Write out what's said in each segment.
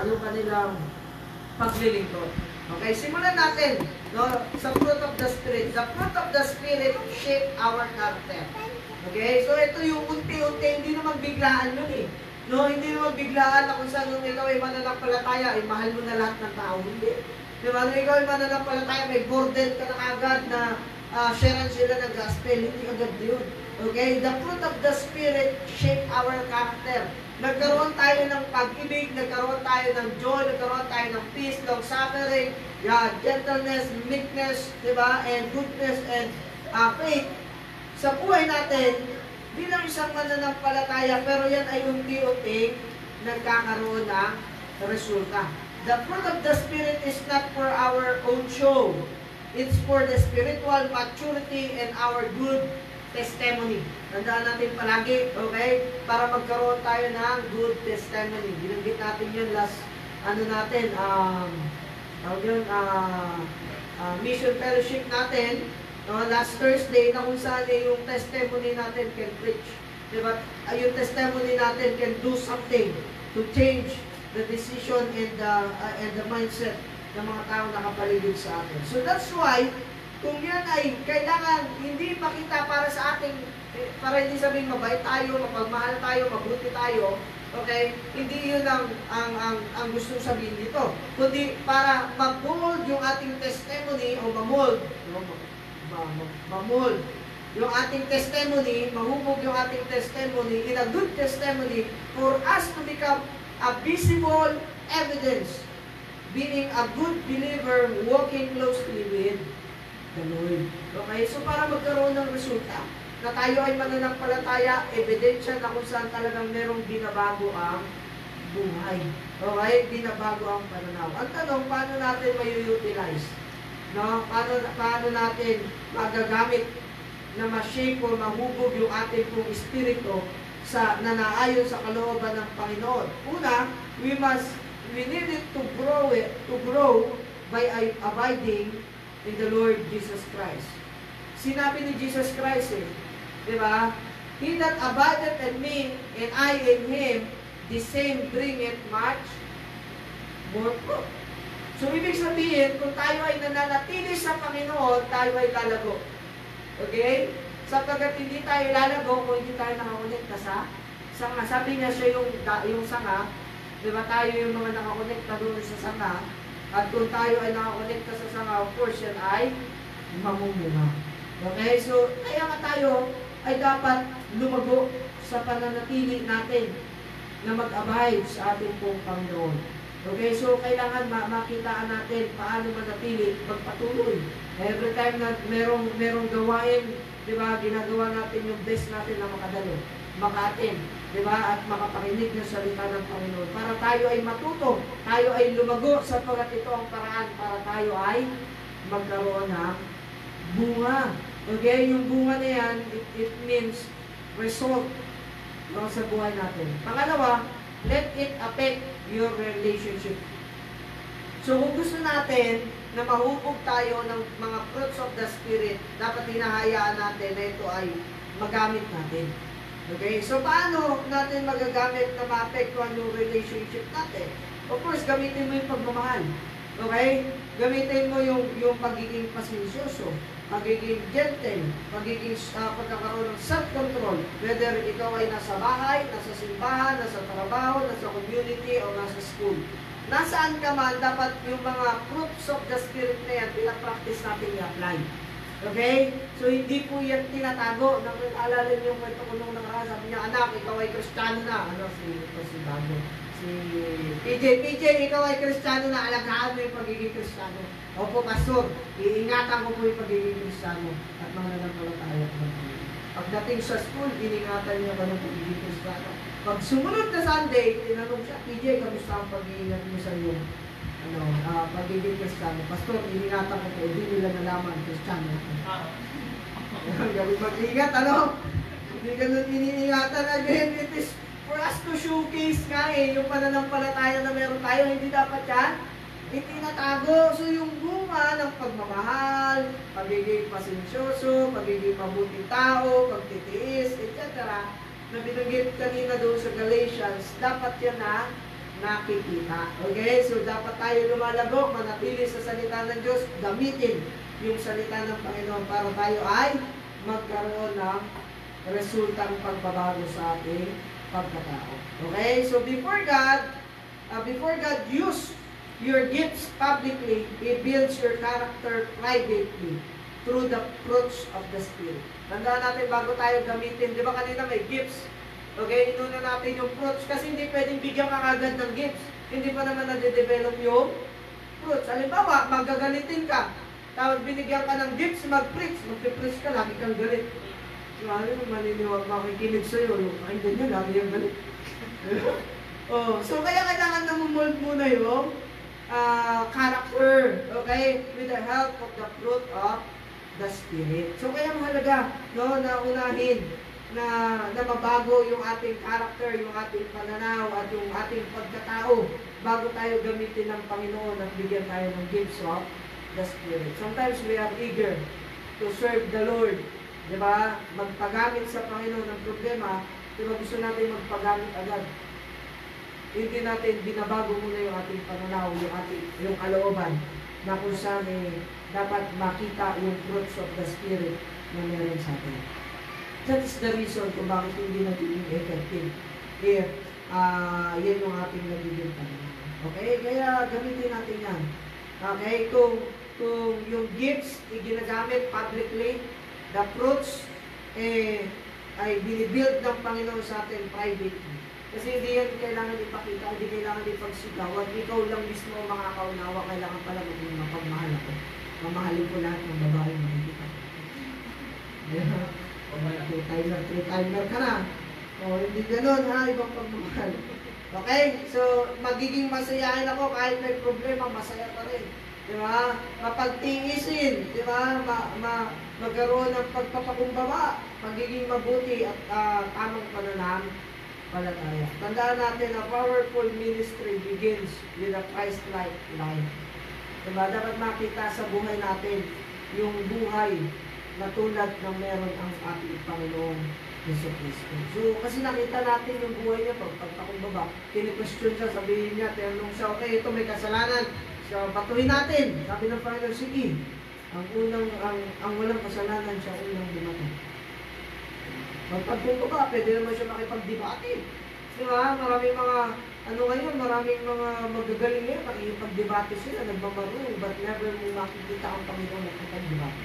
yung kanilang paglilingkod. Okay, simulan natin, no, sa fruit of the Spirit. The fruit of the Spirit shape our character. Okay, so ito yung unti-unti, hindi naman biglaan yun eh. No, hindi naman biglaan na kung saan nung ikaw ay mananampalataya, ay mahal mo na lahat ng tao. Hindi. Diba? Nung ikaw ay mananampalataya, may burden ka na agad na sharean sila ng gospel. Hindi agad yun. Okay? The fruit of the Spirit shape our character. Nagkaroon tayo ng pag-ibig, nagkaroon tayo ng joy, nagkaroon tayo ng peace, long-suffering, gentleness, meekness, diba? And goodness and faith. Sa buhay natin, bilang isang mananampalataya, pero yan ay unti-unti nagkakaroon ng resulta. The fruit of the Spirit is not for our own show. It's for the spiritual maturity and our good testimony. Tandaan natin palagi, okay? Para magkaroon tayo ng good testimony. Binanggit natin yun last, mission fellowship natin, last Thursday, na kung saan yung testimony natin can preach. Diba? Yung testimony natin can do something to change the decision and the mindset ng mga tao nakapaligid sa atin. So that's why, kung yan ay kailangan hindi makita para sa ating, para hindi sabihin mabait tayo, mapagmahal tayo, mabuti tayo, okay? Hindi yun ang gusto sabihin dito. Kundi para mag-mold yung ating testimony o mamold yung ating testimony, mahubog yung ating testimony in a good testimony for us to become a visible evidence, being a good believer, walking closely with the Lord. Okay? So para magkaroon ng resulta, na tayo ay mananampalataya, ebidensya na kung saan talagang merong binabago ang buhay. Okay? Binabago ang pananaw. Ang tanong, paano natin may-utilize? No? Paano natin magagamit na ma-shape o mahubog yung ating pong espiritu sa nanaayon sa kalooban ng Panginoon? Una, we need it to grow by abiding in the Lord Jesus Christ. Sinabi ni Jesus Christ di ba? He that abideth in me and I in him, the same bringeth much more fruit. So, ibig sabihin, kung tayo ay nananatili sa Panginoon, tayo ay lalago. Okay? Sapagkat hindi tayo lalago kung hindi tayo nakakonekta sa sanga. Sabi niya siya yung sanga, di ba tayo yung mga nakakonekta doon sa sanga, at kung tayo ay nakakonekta sa sanga, of course, yan ay mamumunga. Okay? So, kaya nga tayo ay dapat lumago sa pananatili natin na mag-abide sa ating pong Panginoon. Okay, so kailangan makitaan natin paano manatili, magpatuloy. Every time na merong gawain, di ba, ginagawa natin yung best natin na makadalo, maka-attend, di ba, at makapakinig ng salita ng Panginoon. Para tayo ay matuto, tayo ay lumago sapagkat ito ang paraan para tayo ay magkaroon ng bunga. Okay, yung bunga na yan, it means result sa buhay natin. Pangalawa, let it affect your relationship. So, kung gusto natin na mahubog tayo ng mga fruits of the Spirit, dapat hinahayaan natin na ito ay magamit natin. Okay? So, paano natin magagamit na maapektuhan yung relationship natin? Of course, gamitin mo yung pagmamahal. Okay? Gamitin mo yung pagiging pasensyoso, pagiging gentle, pagiging pagkakaroon ng self-control. Whether ikaw ay nasa bahay, nasa simbahan, nasa trabaho, nasa community, o nasa school. Nasaan ka man, dapat yung mga fruits of the Spirit na yan, pinapractice natin i-apply. Okay? So, hindi po yan tinatago. Alala niyo yung kwento ko nung nakaraan, sabi niya, anak, ikaw ay Kristiyano na. Si Bago. Si PJ, ikaw ay Kristiyano na, alagaan mo yung pagiging Kristiyano. Opo, Pastor, iingatan ko po yung pagiging Kristiyano at mga nanampalataya ko. Pagdating sa school, iningatan niya ba ng pagiging Kristiyano? Pag sumunod na Sunday, tinanong siya, PJ, kamusta ang pag-iingat mo sa iyo? Pagiging Kristiyano. Pastor, iningatan ko po, hindi nila nalaman Kristiyano. Gawin mag-ingat, Hindi ganun iniingatan again. It is for us to showcase nga yung pananampalataya na meron tayo, hindi dapat yan itinatago. So yung bunga ng pagmamahal, pagiging pasensyoso, pagiging mabuting tao, pagtitiis, etc. na binanggit kanina doon sa Galatians, dapat yan na nakikita. Okay? So, dapat tayo lumalago, manatili sa salita ng Diyos, gamitin yung salita ng Panginoon para tayo ay magkaroon ng resultang pagbabago sa ating pagkatao. Okay? So, before God use your gifts publicly, He builds your character privately through the fruits of the Spirit. Tandaan natin bago tayo gamitin, di ba kanina may gifts? Okay, inuna natin yung fruits kasi hindi pwedeng bigyan ka agad ng gifts. Hindi pa naman nade-develop yung fruits. Halimbawa, magagalitin ka. Tapos binigyan ka ng gifts, mag-preach ka, lagi kang galit. Ano mo maniniwag, makikinig sa'yo. Ay, ganyan, lagi yung galit. So kaya kailangan na mold muna yung character. Okay? With the help of the fruit of the Spirit. So kaya mahalaga, no, na unahin na mabago yung ating character, yung ating pananaw, at yung ating pagkatao bago tayo gamitin ng Panginoon at bigyan tayo ng gifts of the Spirit. Sometimes we are eager to serve the Lord. Diba? Magpagamit sa Panginoon ng problema, diba gusto natin magpagamit agad. Hindi natin binabago muna yung ating pananaw, yung kalooban, na kung saan dapat makita yung fruits of the Spirit na meron sa atin. That is the reason kung bakit hindi nagiging effective. If yan yung ating nagiging pananaw. Okay? Kaya gamitin natin yan. Okay? Kung yung gifts ginagamit publicly, the fruits ay binibuild ng Panginoon sa atin privately. Kasi hindi yan kailangan ipakita, hindi kailangan ipagsigawan. Ikaw lang mismo makakaunawa, kailangan pala maging mapagmahal ako. Mamahalin ko lahat ng babae na hindi ka. Three-timer ka na. Hindi ganun ha, ibang pagmamahal. Okay? So, magiging masayahin ako kahit may problema, masaya pa rin. Diba? Mapagtiisin. Diba? Magkaroon ng pagpapakumbaba. Magiging mabuti at tamang pananampalataya. Tandaan natin na powerful ministry begins with a Christ-like life. Diba? Dapat makita sa buhay natin yung buhay na tulad ng meron ang ating Panginoong Yesu Cristo. So, kasi nakita natin yung buhay niya pagpapakumbaba. Kini-question siya, sabihin niya, tinanong siya, okay, ito may kasalanan. So, batuhin natin. Sabi ng Panginoon, sige. Ang walang kasalanan siya unang dumating. Pagpapakumbaba, pwede naman siya makipag-debate. Diba? Maraming mga magagaling ngayon, makikipag-debate sila, nagmamarunong, but never mo makikita ang Panginoon nakipag-debate.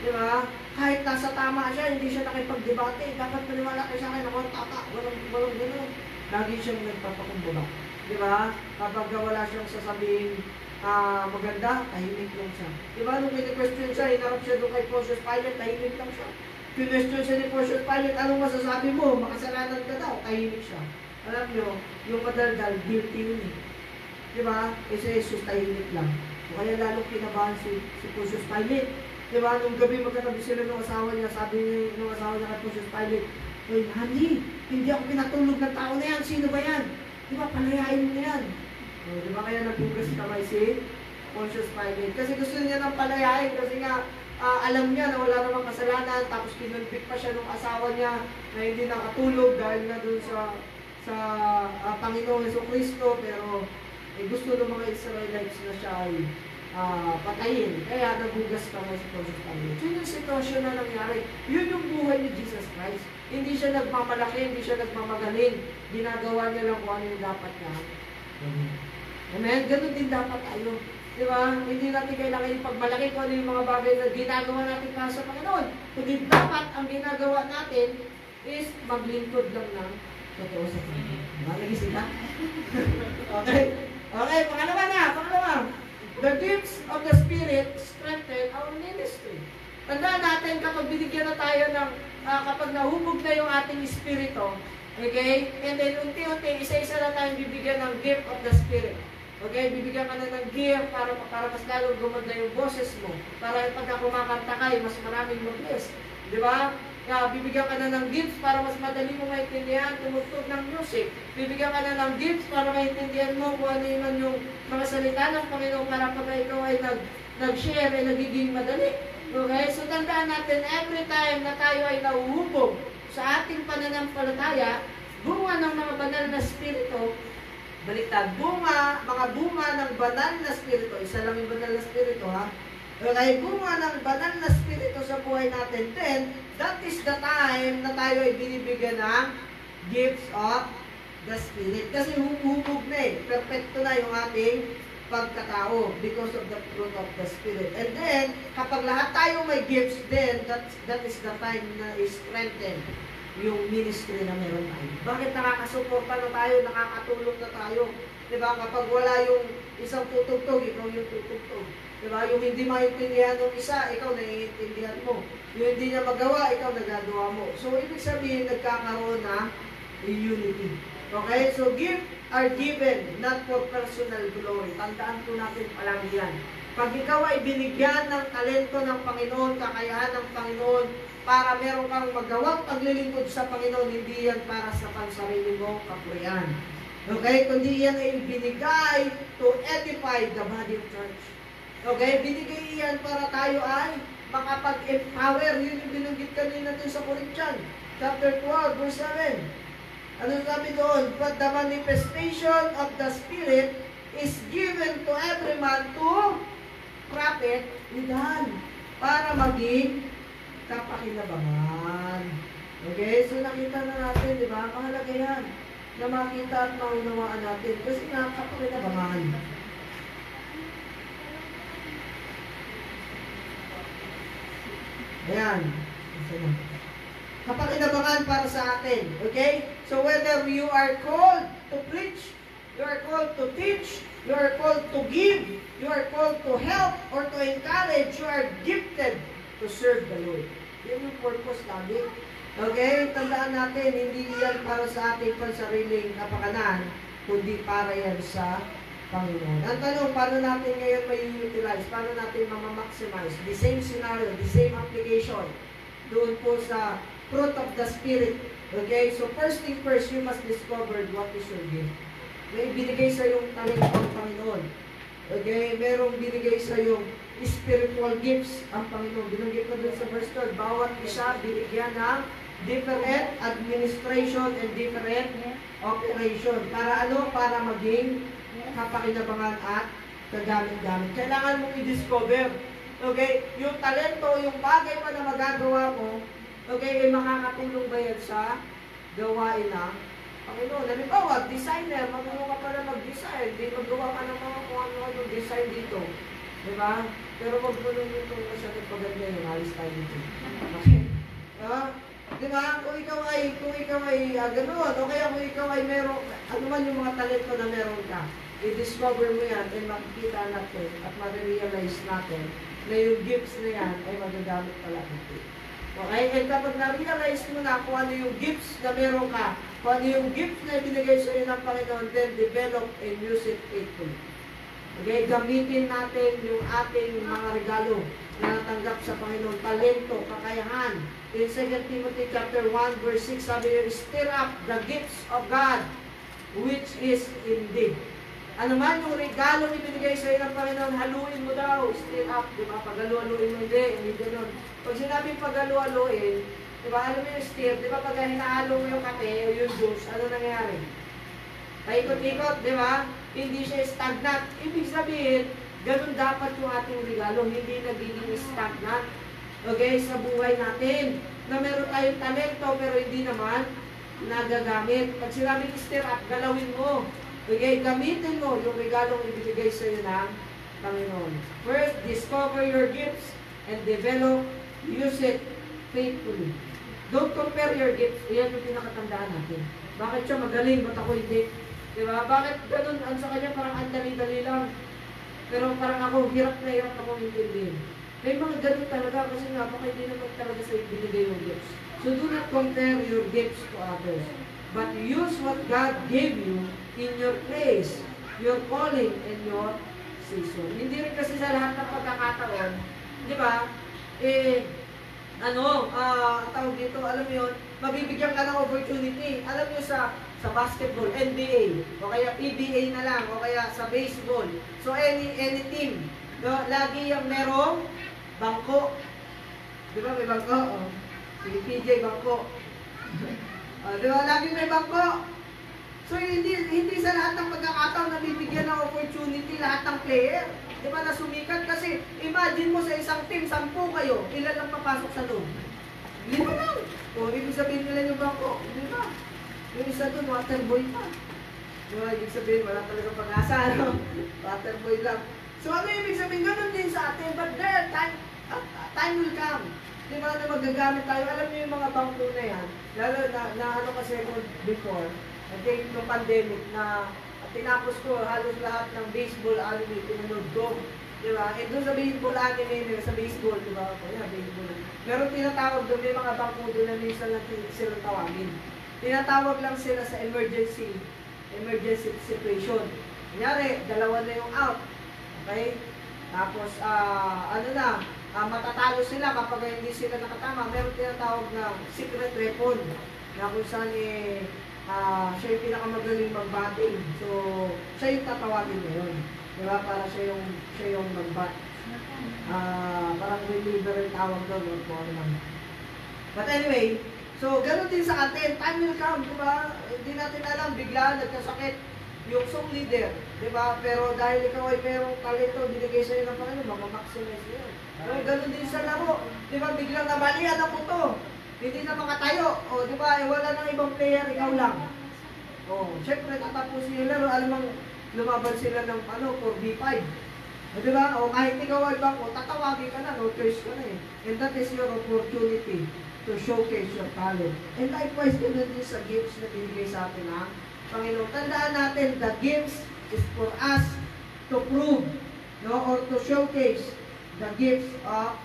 Diba? Kahit nasa tama siya, hindi siya nakipag-debate. Dapat maniwala kayo sa akin, ako ang tama. Walang gano'n. Lagi siyang nagpapakumbaba. Diba? Kapag wala siyang sasabihin maganda, tahimik lang siya. Diba? Nung question siya, hinarap siya doon kay Pontius Pilate, tahimik lang siya. Question siya ni Pontius Pilate, anong masasabi mo? Makasalanan ka daw, tahimik siya. Alam nyo, yung madaldal, guilty yun eh. Diba? Kasi Jesus tahimik lang. O kaya lalong kinabahan si Pontius Pilate. Diba, nung gabi magkatabi sila ng asawa niya, sabi ng asawa niya kay Pontius Pilate, "Hey, honey, hindi ako pinatulog ng tao na yan, sino ba yan? Diba, palayain mo na yan." Diba kaya nagbugas kamay si Pontius Pilate? Kasi gusto niya ng palayain, kasi nga, alam niya na wala namang kasalanan, tapos kinunpik pa siya ng asawa niya na hindi nakatulog dahil nga dun sa Panginoong Yesu Cristo, pero gusto ng mga Israelites na siya ay patayin. Kaya nagugas kamay si Pontius Pilate. Yun yung sitwasyon na nangyari. Yun yung buhay ni Jesus Christ. Hindi siya nagmamalaki, hindi siya nagmamagaling. Ginagawa niya lang kung ano yung dapat niya. Amen? Ganun din dapat tayo. Diba? Hindi natin kailangan ipagmalaki kung ano yung mga bagay na ginagawa natin para sa Panginoon. Kundi dapat ang ginagawa natin is maglingkod lang ng totoo sa Panginoon. Nagising ka? Okay. Okay, pangalawa. The gifts of the Spirit strengthen our ministry. Tandaan natin kapag binigyan na tayo ng, kapag nahubog na yung ating espiritu, okay? And then unti-unti, isa-isa na tayong bibigyan ng gift of the Spirit. Okay? Bibigyan ka na ng gift para mas lalong gumanda yung boses mo. Para pagka kumakanta ka, mas maraming mag-bless. Di ba? Bibigyan ka na ng gifts para mas madali mo maintindihan tumutog ng music. Bibigyan ka na ng gifts para maintindihan mo kung ano man yung mga salita ng Panginoon para pag ikaw ay nag-share ay nagiging madali. Okay? So tandaan natin, every time na tayo ay nauhubog sa ating pananampalataya, bunga ng mga banal na spirito, Baliktad. Mga bunga ng banal na spirito. Isa lang yung banal na spirito, ha? Okay, bunga ng banal na spirito sa buhay natin. Then, that is the time na tayo ay binibigyan ng gifts of the Spirit. Kasi hubog na eh. Perfecto na yung ating pagkatao because of the fruit of the Spirit. And then, kapag lahat tayo may gifts, then that is the time na i-strengthen yung ministry na meron tayo. Bakit nakakasuporta na tayo, nakakatulong na tayo? Diba? Kapag wala yung isang tutugtog, ikaw yung tutugtog. Diba? Yung hindi maintindihan ng isa, ikaw naiintindihan mo. Yung hindi niya magawa, ikaw nagagawa mo. So, ibig sabihin, nagkakaroon na unity. Okay? So, gifts are given not for personal glory. Tandaan po natin palagi yan. Pag ikaw ay binigyan ng talento ng Panginoon, kakayahan ng Panginoon, para meron kang magawang paglilingkod sa Panginoon, hindi yan para sa pansarili mo kapurian. Okay? Kundi yan ay binigay to edify the body of church. Okay? Binigay yan para tayo ay makapag-empower. Yun yung binanggit kanina dun sa Corinthians. Chapter 12, verse 7. Ano sabi doon? But the manifestation of the Spirit is given to every man to profit withal, para maging kapakinabangan. Okay? So nakita na natin, di ba? Mahalaga yan na makita at maunawaan natin. Kasi nga, kapakinabangan. Ayan. Kapakinabangan para sa atin. Okay? So whether you are called to preach, you are called to teach, you are called to give, you are called to help or to encourage, you are gifted to serve the Lord. Yan yung purpose lagi. Okay? Tandaan natin, hindi yan para sa ating pansariling kapakanan, kundi para yan sa Panginoon. Ang tanong, paano natin ngayon may utilize? Paano natin mamamaximize? The same scenario, the same application doon po sa fruit of the Spirit. Okay? So first thing first, you must discover what is your gift. May binigay sa yung talento ng Panginoon. Okay? Merong binigay sa yung spiritual gifts ang Panginoon. Binanggit ko dun sa verse 12, bawat isa binigyan ng different administration and different operation. Para ano? Para maging kapakinabangan at kagamit-gamit. Kailangan mong i-discover. Okay? Yung talento, yung bagay pa na magagawa mo, okay, ay makakatulong ba yan sa gawain ng Panginoon? Halimbawa, designer, marunong ka pala mag-design, di magawa ka ng mga kung ano design dito. Diba? Pero wag mo nung ito masyadong paganda yung alis tayo dito. Okay? Diba? Kung ikaw ay gano'n, o kaya kung ikaw ay meron, ano man yung mga talento na meron ka, i-discover mo yan, ay makikita natin at ma-realize natin na yung gifts na yan ay magagamit pala dito. Okay? And kapag na-realize mo na kung ano yung gifts na meron ka, kung ano yung gifts na ibinigay sa iyo ng Panginoon, then develop and use it faithfully. Okay? Gamitin natin yung ating mga regalo na natanggap sa Panginoon, talento, kakayahan. In 2 Timothy chapter 1, verse 6, sabi niyo, stir up the gifts of God, which is in thee. Ano man yung regalo ibinigay sa iyo ng Panginoon, haluin mo daw, stir up, di ba? Pag-halu-haluin mo, hindi gano'n. Pag sinabing pag-halu-haluin, di ba, alam mo yung stir, di ba, pag hinahalo mo yung kape o yung juice, ano nangyayari? Paikot-ikot, di ba? Hindi siya stagnant. Ibig sabihin, ganun dapat yung ating regalo, hindi nagiging stagnant. Okay, sa buhay natin, na meron tayong talento, pero hindi naman nagagamit. Pag sinabing stir up, galawin mo. Okay, gamitin mo yung regalong ibigay sa iyo ng Panginoon. First, discover your gifts and develop, use it faithfully. Don't compare your gifts. Iyan yung pinakatandaan natin. Bakit siya magaling, ba't ako hindi? Diba? Bakit ganun? Ang sa kanya parang ang dali-dali lang. Pero parang ako, hirap na hirap akong intindihin. May mga ganun talaga kasi nga, baka hindi naman talaga sa ibinigay yung gifts. So do not compare your gifts to others. But use what God gave you in your place, your calling, and your season. Hindi rin kasi sa lahat ng pagkakataon, di ba, tawag dito, alam mo yun, mabibigyan ka ng opportunity. Alam mo sa basketball, NBA, o kaya PBA na lang, o kaya sa baseball. So any team, no, lagi yung merong bangko. Di ba may bangko? Si PJ bangko. Di ba, lagi may bangko. So, hindi sa lahat ng pagkakataon na bibigyan ng opportunity lahat ng player. Di ba, na sumikat? Kasi, imagine mo sa isang team, 10 kayo, ilan lang papasok sa loob? 5 lang. O, ibig sabihin nila yung bangko, di ba? Yung isa doon, waterboy pa. Di ba, ibig sabihin, wala talaga pag-asa, no? Waterboy lang. So, ano ibig sabihin? Ganun din sa atin, but there, time will come. Di ba na magagamit tayo? Alam niyo yung mga bangko na yan, lalo na ano kasi before, I think yung pandemic na tinapos ko halos lahat ng baseball anime, tinunod ko. Di ba? Eh doon sa baseball anime, sa baseball, di ba? Kaya baseball. Meron tinatawag doon, may mga bangko doon na minsan lang silang tawagin. Tinatawag lang sila sa emergency situation. Kunyari, 2 na yung out. Okay? Tapos, matatalo sila kapag hindi sila nakatama. Meron tinatawag na secret weapon na kung saan siya yung pinakamagaling mag-batting. So, siya yung tatawagin ngayon. Diba? Para siya yung mag-bat. Parang reliever yung tawag doon. But anyway, so, ganun din sa atin. Time will come, diba? Hindi natin alam, bigla nagkasakit yung song leader, diba? Pero dahil ikaw ay merong talento, binigay sa'yo ng Panginoon, mamaximize yun. Pero ganun din sa laro. Diba? Biglang nabalian ang buto. Hindi na makatayo. O, di ba? Wala nang ibang player, ikaw lang. O, syempre, tatapusin yung laro. Alam mo, lumaban sila ng 4v5. O, di ba? O, kahit ikaw ay bang, tatawagin ka na, no choice ka na eh. And that is your opportunity to showcase your talent. And likewise, ganun din sa gifts na binigay sa atin, ha? Panginoon, tandaan natin, the gifts is for us to prove, no, or to showcase the gifts of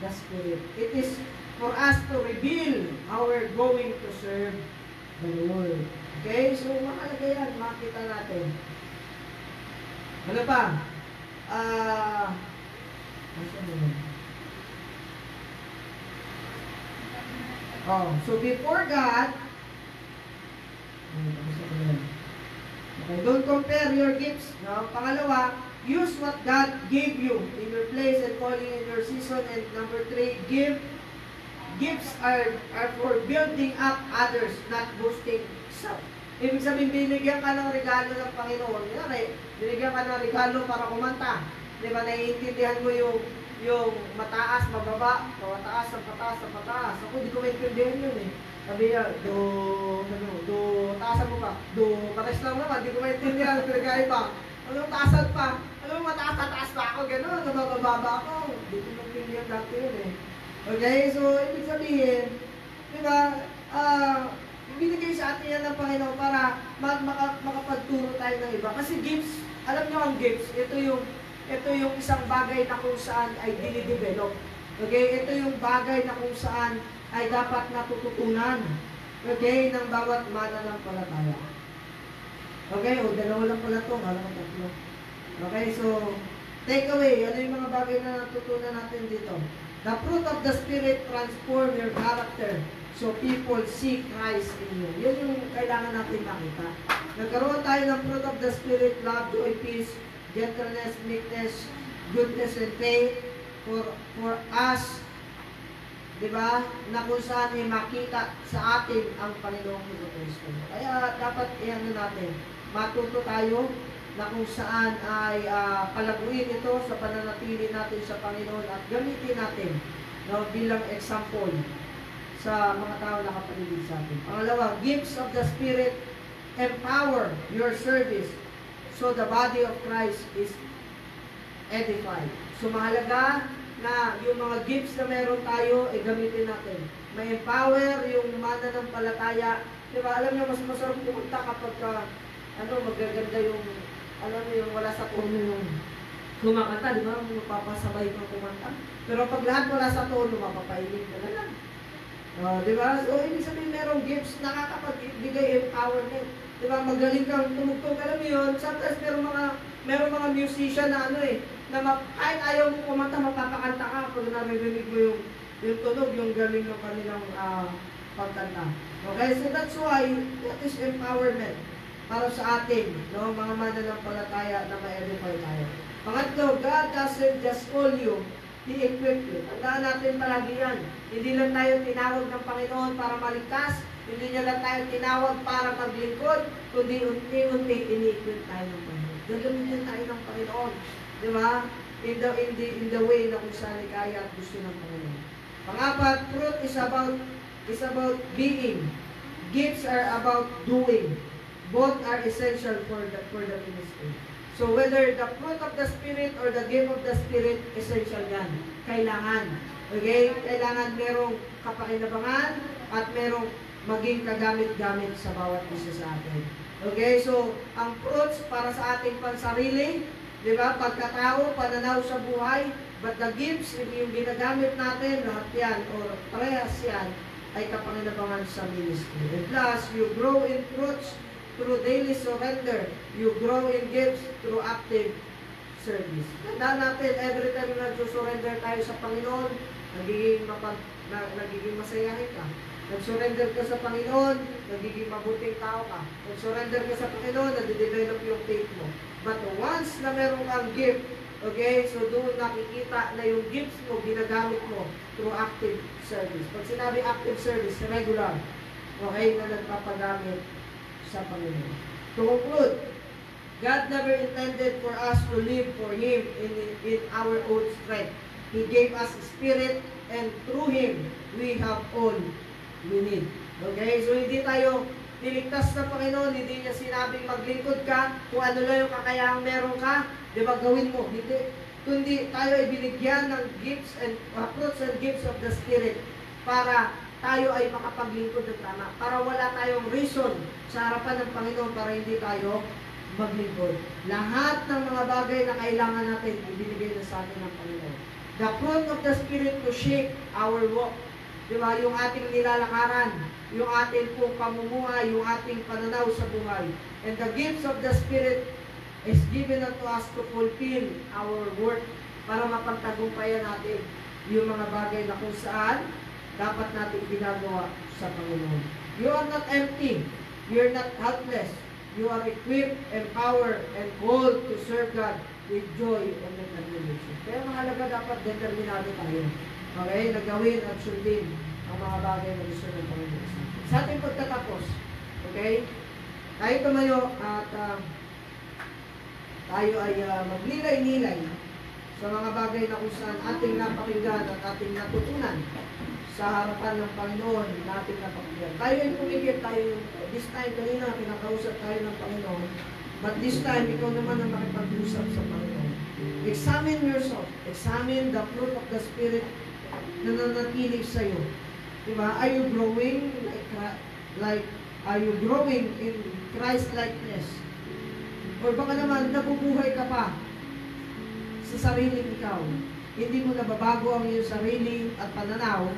the Spirit. It is for us to reveal how we're going to serve the Lord. Okay? So, mahalaga yan. Makita natin. Ano pa? So before God, okay, don't compare your gifts. No? Pangalawa, use what God gave you in your place and calling in your season. And number 3, gifts are for building up others, not boasting self. Ibig sabihin, binigyan ka ng regalo ng Panginoon. Binigyan ka ng regalo para kumanta. Di ba, naiintindihan mo yung mataas, mababa, mataas, pataas. Ako, di ko maintindihan yun eh. Sabi niya, taasan mo pa. Pares lang naman, di ko maintindihan, pinagkaiba. Anong taasan pa? Anong mataas pa ako, gano'n, nabababa ako. Di ko maintindihan dati yun eh. Okay, so ibig sabihin, di ba, binigay sa atin yan ng Panginoon para makapagturo tayo ng iba. Kasi gifts, alam nyo ang gifts, ito yung isang bagay na kung saan ay dinidevelop. Okay, ito yung bagay na kung saan ay dapat natututunan. Okay, ng bawat mananampalataya. Okay, 2 lang pala ito, alam ko 3. Okay, so, take away, ano yung mga bagay na natutunan natin dito? The fruit of the Spirit transform your character so people see Christ in you. Yun yung kailangan natin makita. Nagkaroon tayo ng fruit of the Spirit, love, joy, peace, gentleness, meekness, goodness, and faith for us, di ba, na kung saan ay makita sa atin ang Panginoong Kristo. Kaya dapat iyan natin, matuto tayo na kung saan ay palaguin ito sa pananatili natin sa Panginoon at gamitin natin, no, bilang example sa mga tao na kapaligid sa atin. Pangalawa, gifts of the Spirit empower your service so the body of Christ is edified. So mahalaga na yung mga gifts na meron tayo, gamitin natin. May empower yung mananampalataya. Diba, alam niyo, mas masarap pumunta kapag magaganda yung, alam niyo, yung wala sa tono yung kumakanta, di ba? Mapapasabay kang kumanta. Pero pag lahat wala sa tono, mapapailing ka na lang. Di ba? So, ibig sabihin merong gifts nakakapagbigay empowerment. Di ba? Magaling kang tumugtog. Alam mo yun, sometimes merong mga musician na kahit ayaw mo kumanta, mapapakanta ka pag naririnig mo yung tunog, yung galing ng kanilang pagkanta. Okay? So, that's why that is empowerment para sa atin, no? Mga mananampalataya na ma-edify tayo. Pangatlo, God doesn't just call you, He equipped you. Tandaan natin palagi yan. Hindi lang tayo tinawag ng Panginoon para maligtas, Hindi niya lang tayo tinawag para maglingkod, kundi unti-unti ini-equip tayo ng Panginoon. Gagamitin tayo ng Panginoon. Di ba? In the way na kung saan kaya at gusto ng Panginoon. Pangapat, fruit is about being. Gifts are about doing. Both are essential for the ministry. So whether the fruit of the Spirit or the gift of the Spirit, essential yan. Kailangan. Okay? Kailangan merong kapakinabangan at merong maging kagamit-gamit sa bawat isa sa atin. Okay? So, ang fruits para sa ating pansarili, di ba? Pagkatao, pananaw sa buhay, but the gifts, yung ginagamit natin, lahat yan, or parehas yan, ay kapakinabangan sa ministry. And plus, you grow in fruits through daily surrender. You grow in gifts through active service. Tandaan natin, every time na nag-surrender tayo sa Panginoon, nagiging masayahin ka. Nag-surrender ka sa Panginoon, nagiging mabuting tao ka. Nag-surrender ka sa Panginoon, nade-develop yung faith mo. But once na meron kang gift, okay, so doon nakikita na yung gifts mo, ginagamit mo through active service. Pag sinabi active service, regular, okay, na nagpapagamit sa Panginoon. To conclude, God never intended for us to live for Him in our own strength. He gave us Spirit, and through Him, we have all we need. Okay? So, hindi tayo niligtas na Panginoon, hindi niya sinabing maglingkod ka, kung ano lang yung kakayahang meron ka, di ba gawin mo? Hindi. Kundi tayo ay binigyan ng gifts and fruits and gifts of the Spirit para tayo ay makapaglingkod ng tama. Para wala tayong reason sa harapan ng Panginoon para hindi tayo maglingkod. Lahat ng mga bagay na kailangan natin, ibinigay na sa atin ng Panginoon. The fruit of the Spirit to shape our walk. Diba? Yung ating nilalakaran, yung ating pong pamumuhay, yung ating pananaw sa buhay. And the gifts of the Spirit is given unto us to fulfill our work para mapagtagumpayan natin yung mga bagay na kung saan dapat natin ginagawa sa Panginoon. You are not empty. You are not helpless. You are equipped, empowered, and called to serve God with joy and determination. Kaya mahalaga dapat determinado tayo. Okay? Nagawin at sundin ang mga bagay na gusto ng Panginoon. Sa ating pagtatapos, okay? Tayo tumayo at tayo ay magnilay-nilay sa mga bagay na kung saan ating napakinggan at ating natutunan sa harapan ng Panginoon na ating napakinggan. Tayo ay pumigit, tayo this time, kanina kinakausap tayo ng Panginoon, but this time, ikaw naman ang makipag-usap sa Panginoon. Examine yourself. Examine the fruit of the Spirit na nanatilig sa iyo. Diba? Are you growing are you growing in Christ-likeness? Or baka naman nabubuhay ka pa sa sariling ikaw. Hindi mo nababago ang iyong sarili at pananaw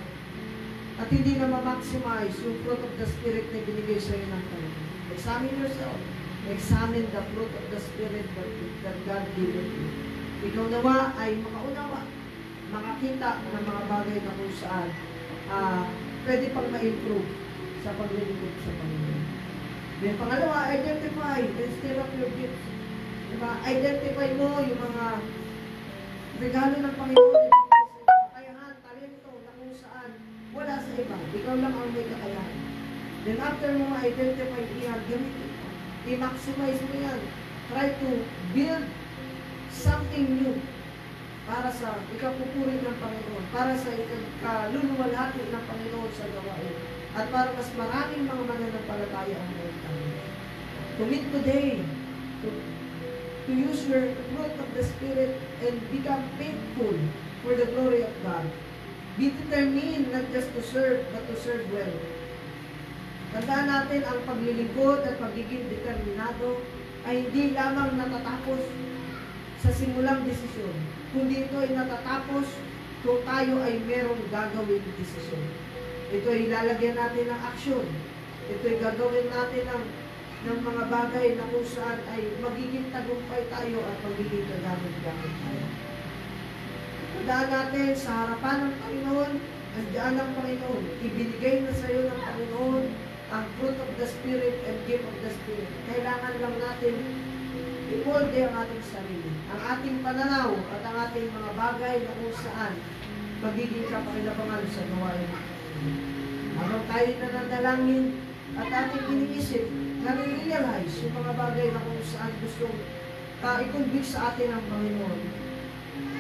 at hindi na ma-maximize yung fruit of the Spirit na binigay sa iyo ng Panginoon. Examine yourself. Examine the fruit of the Spirit that God gave you. Ikaw nawa ay makaunawa, makakita ng mga bagay na kung saan pwede pang ma-improve sa paglilingkod sa Panginoon. Then pangalawa, identify and stir up your gifts. Diba? Identify mo yung mga regalo ng Panginoon, kakayahan, talento na kung saan wala sa iba. Ikaw lang ang may kakayahan. Then after mo ma-identify yan, gamitin mo. I-maximize mo yan. Try to build something new para sa ikapupuri ng Panginoon, para sa ikaluluwalhati ng Panginoon sa gawain, at para mas maraming mga mananampalataya ang mayroon. Commit today to use your fruit of the Spirit and become faithful for the glory of God. Be determined not just to serve, but to serve well. Tandaan natin ang paglilingkod at pagiging determinado ay hindi lamang natatapos sa simulang desisyon, kundi ito ay natatapos kung tayo ay merong gagawin desisyon. Ito ay ilalagyan natin ng aksyon. Ito ay gagawin natin ng mga bagay na kung saan ay magiging tagumpay tayo at magiging gagamit-gamit tayo. Tandaan natin sa harapan ng Panginoon, andiyan ang Panginoon. Ibinigay na sa iyo ng Panginoon ang fruit of the Spirit and gift of the Spirit. Kailangan lang natin i-molde ang ating sarili, ang ating pananaw at ang ating mga bagay na kung saan magiging kapakinabangan sa gawain. Habang tayo nananalangin at ating iniisip, nare-realize yung mga bagay na kung saan gusto i-convict sa atin ang Panginoon.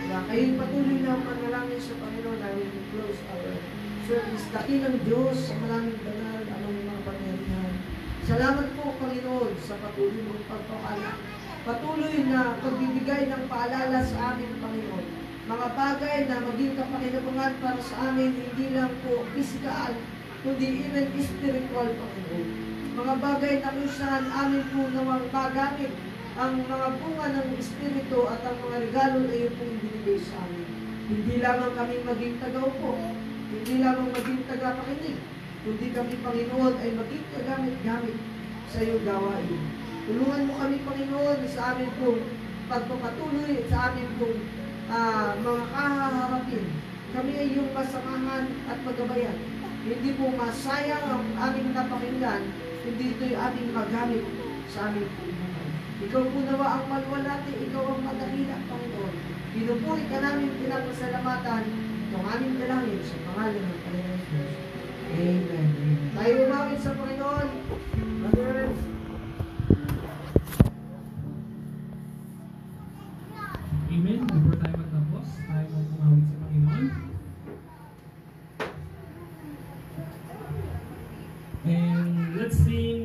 Kaya kayo'y patuloy na manalangin sa Panginoon na we will close our service. Dakilang Diyos sa maraming banal, amang mga pangyarihan. Salamat po, Panginoon, sa patuloy mong pagpapala. Patuloy na pagbibigay ng paalala sa amin, Panginoon. Mga bagay na maging kapakinabangan para sa amin, hindi lang po physical, kundi even spiritual, Panginoon. Mga bagay na kung saan amin po nawang magamit ang mga bunga ng Espiritu at ang mga regalo na iyo pong binigay sa amin. Hindi lamang kami maging tagaupo, hindi lamang maging tagapakinig, kundi kami, Panginoon, ay maging kagamit-gamit sa iyong gawain. Tulungan mo kami, Panginoon, sa amin pong pagpapatuloy, sa amin pong mga kahaharapin. Kami ay iyong masamahan at magabayan. Hindi po masayang ang aming napakinggan, kundi ito'y aming magamit sa aming buhay. Ikaw po nawa ang maluwalhati, ikaw ang madakila, Panginoon. Pinupuri ka namin, pinapasalamatan, itong aming dalangin sa pangalan ng Panginoon Jesus. Amen. Tayo umawit sa Panginoon. Brothers. Amen. Before tayo magtapos, tayo umawit sa Panginoon. And let's sing